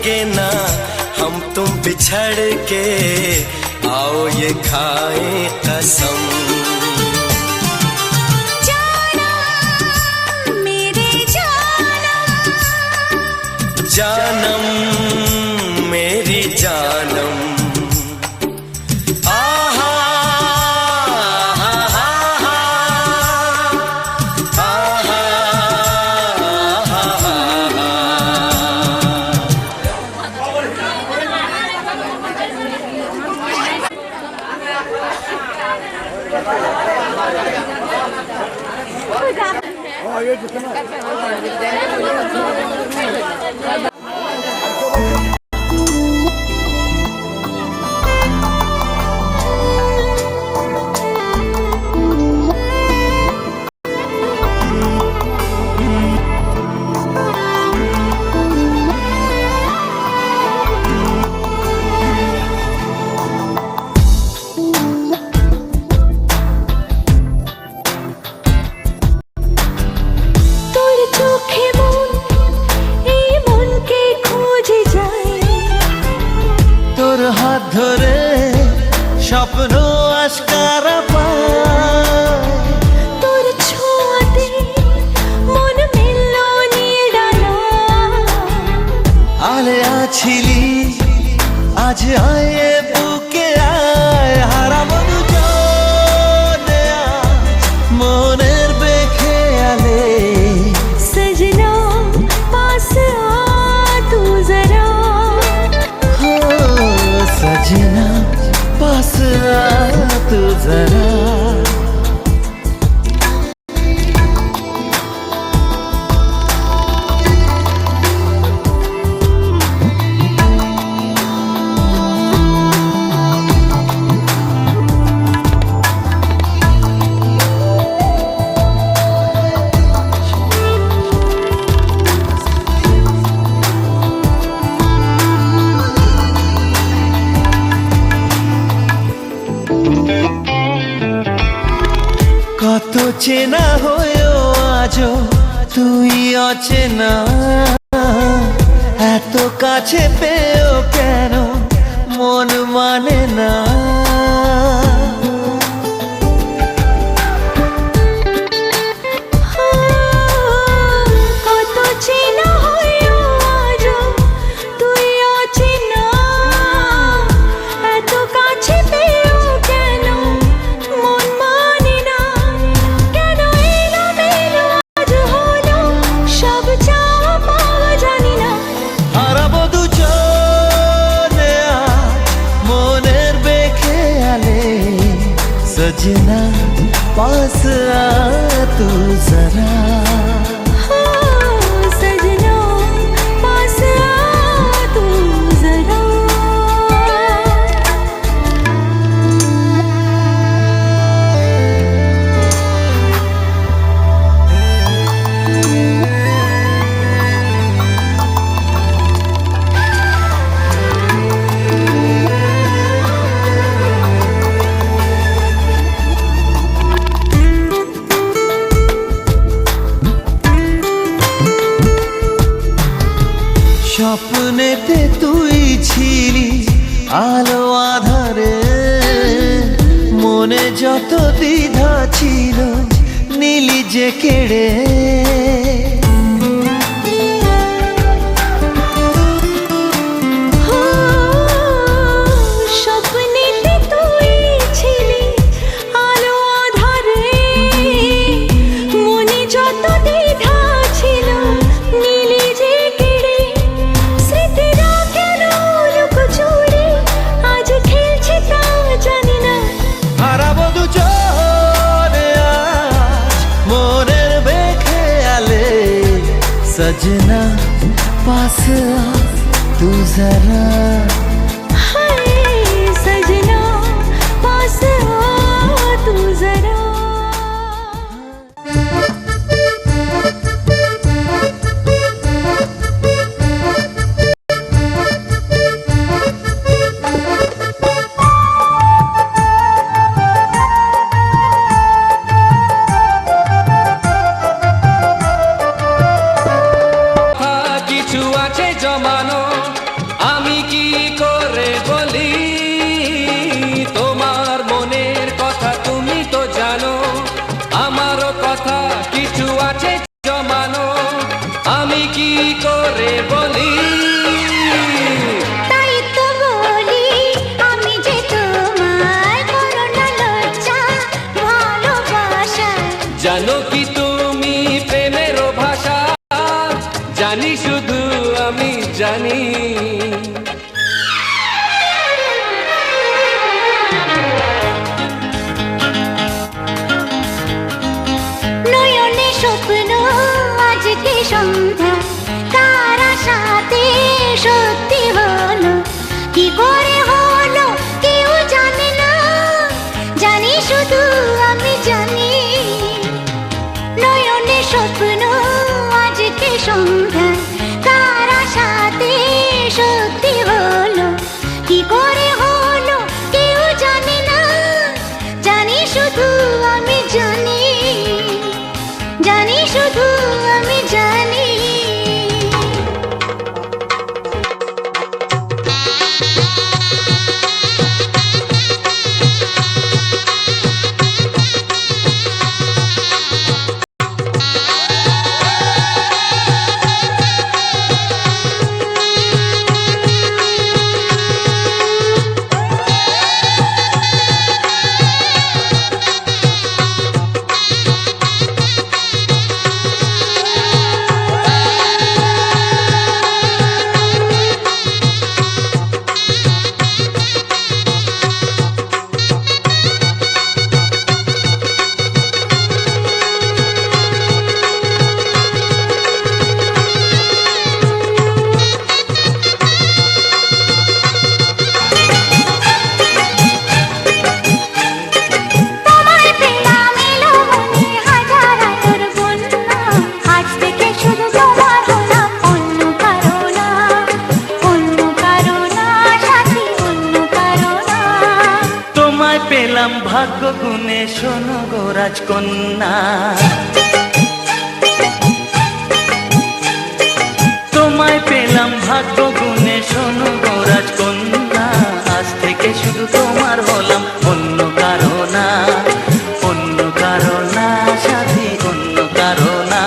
सकेंगे ना हम तुम बिछड़ के, आओ ये खाएं कसम। जानम मेरी जानम, आहा आहा आहा ধরে স্বপ্ন আশকারা পায়, তোর ছোঁয়াতে মন মিলল নিয়ে ডানা। আলে আছিলি আজ আয়ে বুকে আয়, হারাবো দুজনে মনের বেখেয়ালে। सजना पास आ तू जरा, सजना पास आ तू जरा। কত চেনা হয়েও আজও তুই অচেনা, এত কাছে পেয়েও কেন মন মানে না। কত চেনা হয়েও আজও তুই অচেনা, এত কাছে পেয়েও কেন মন মানে না। কেন এলোমেলো আজ হলো সব চাওয়া পাওয়া জানি না। হারাবো দুজনে মনের বেখেয়ালে, সजना पास आ तू जरा। सजना पास आ तू जरा। স্বপ্নেতে তুই ছিলি আলো আধারে, মনে যত দ্বিধা ছিল নীলি যে কেড়ে। স্বপ্নেতে তুই ছিলি আলো আধারে, মনে যত দ্বিধা ছিল নীলি যে কেড়ে। স্মৃতিরা কেন লুকোচুরি আজ খেলছে তা জানি না। হারাবো দুজনে আজ মনের বেখেয়ালে, সजना पास आ तू जरा। सजना पास आ तू जरा। কিছু আছে জমানো আমি কি করে বলি তোমার মনের কথা, তুমি তো জানো আমারও কথা কিছু আছে জমানো। আমি কি করে বলি, তাই তো বলি আমি যে তোমার করুণা লজ্জা ভালোবাসা। জানো কি তুমি প্রেমের ভাষা, জানি শুধু আমি জানি। নয়নে স্বপ্ন আজকে সন্ধ্যা, কার আশাতে সত্যি হলো, কি করে হলো কেউ জানে না, জানি শুধু আমি জানি। নয়নে স্বপ্ন আজকে সন্ধ্যা, কার আশাতে সত্যি হলো, কি করে হলো কেউ জানে না, জানি শুধু আমি জানি, জানি শুধু আমি জানি। পেলাম ভাগ্য গুণে শোনো গো রাজকন্যা, তোমায় পেলাম ভাগ্য গুণে শোনো গো রাজকন্যা। আজ থেকে শুধু তোমার হলাম, অন্য কারো না, অন্য কারো না সাথী, অন্য কারো না।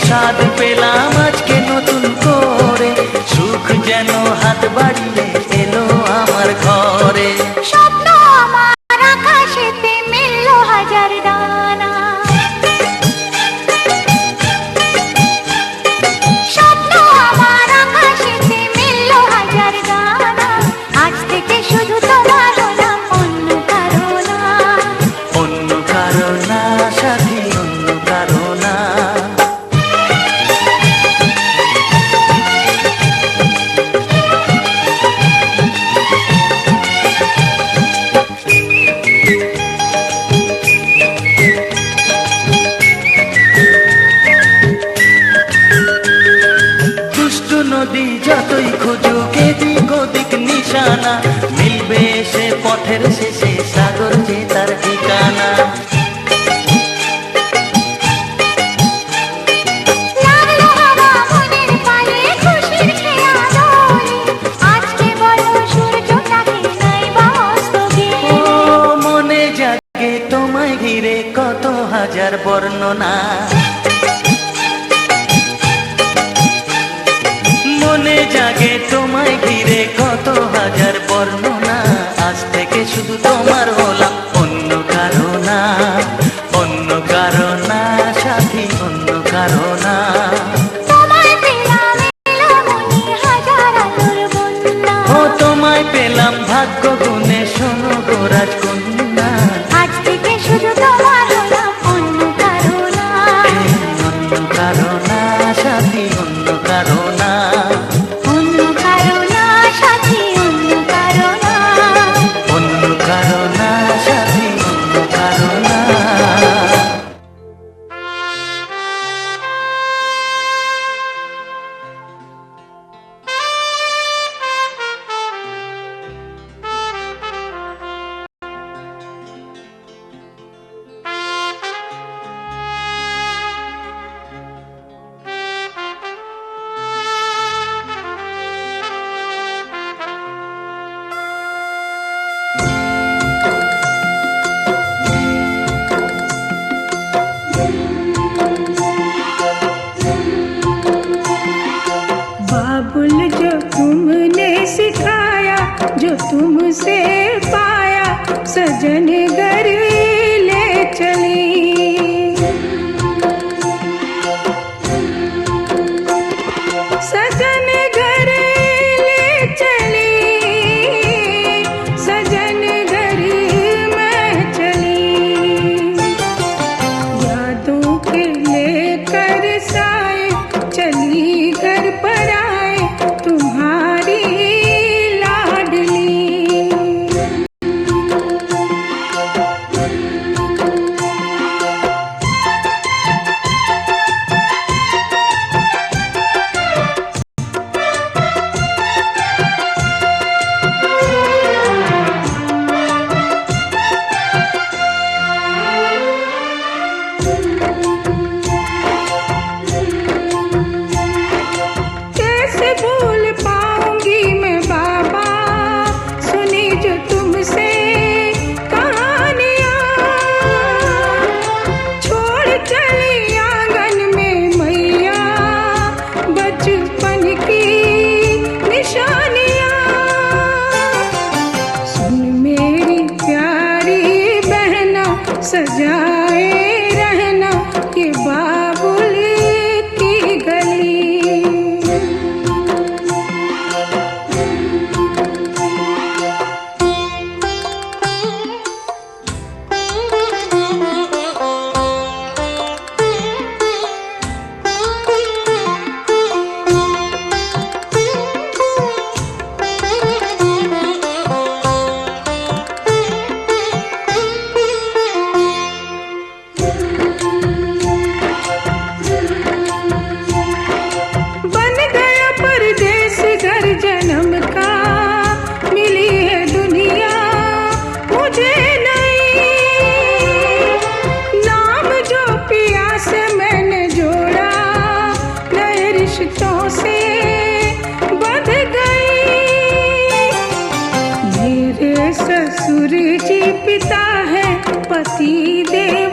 স্বাদ পেলাম আজকে নতুন করে, সুখ যেন হাত বাড়িয়ে এলো আমার ঘরে। স্বপ্ন আমার আকাশেতে মেলল হাজার ডানা, স্বপ্ন আমার আকাশেতে মেলল হাজার ডানা। আজ থেকে শুধু তোমার হলাম, অন্য কারো না, অন্য কারো না সাথী, অন্য কারো না। নদী যতই খুঁজুক এদিক ওদিক নিশানা, মিলবে সে পথের শেষে সাগর যে তার ঠিকানা। মনে জাগে তোমায় ঘিরে কত হাজার বর্ণনা, মনে জাগে তোমায় ঘিরে কত হাজার বর্ণনা। আজ থেকে শুধু তোমার হলাম, অন্য কারো না, অন্য কারো না সাথী, অন্য কারো না। ও তোমায় পেলাম ভাগ্য গুণে শোনো গো রাজকন্যা। আজ থেকে শুধু তোমার হলাম, অন্য কারো না, অন্য কারো না সাথী, অন্য কারো না। না। অন্য কারো না সাথী, অন্য কারো না। অন্য কারো না সাথী, অন্য কারো না। बाबुल जो तुमने सिखाया, जो तुमसे पाया, सजन घर ले चली। सजन घर ले चली, सजन घर मैं चली। यादों के लेकर साए चली घर पर आए तुम्हारी लाडली। कैसे भूल पाऊंगी मैं बाबा सुनी जो तुमसे कहानियां। छोड़ चली आंगन में मैया बचपन की निशानियां। सुन मेरी प्यारी बहना सजाए रहना ये बाबुल की गली। बन गया परदेस घर जन्म का, मिली है दुनिया मुझे नई। नाम जो पिया से मैंने जोड़ा, नए रिश्तों से बंध गई। मेरे ससुर जी पिता है पति देव